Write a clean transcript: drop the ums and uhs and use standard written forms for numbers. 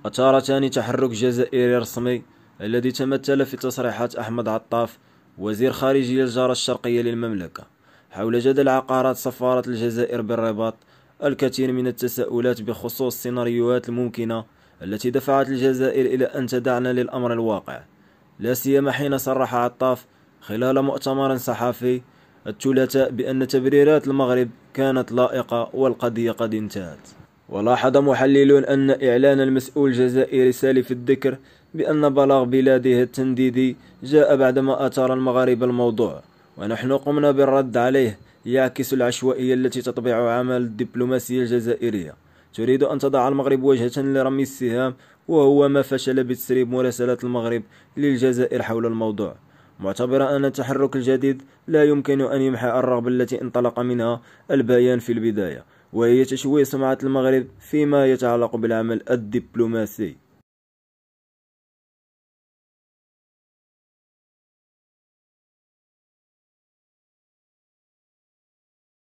أثار ثاني تحرك جزائري رسمي الذي تمثل في تصريحات أحمد عطاف وزير خارجية الجارة الشرقية للمملكة حول جدل عقارات سفارة الجزائر بالرباط. الكثير من التساؤلات بخصوص السيناريوهات الممكنة التي دفعت الجزائر إلى أن تدعنا للأمر الواقع، لا سيما حين صرح عطاف خلال مؤتمر صحفي الثلاثاء بأن تبريرات المغرب كانت لائقة والقضية قد انتهت. ولاحظ محللون أن إعلان المسؤول الجزائري سالف الذكر بأن بلاغ بلاده التنديدي جاء بعدما أثار المغاربة الموضوع، ونحن قمنا بالرد عليه، يعكس العشوائية التي تطبع عمل الدبلوماسية الجزائرية. تريد أن تضع المغرب وجهة لرمي السهام، وهو ما فشل بتسريب مراسلات المغرب للجزائر حول الموضوع، معتبرا أن التحرك الجديد لا يمكن أن يمحي الرغبة التي انطلق منها البيان في البداية، وهي تشويه سمعة المغرب فيما يتعلق بالعمل الدبلوماسي.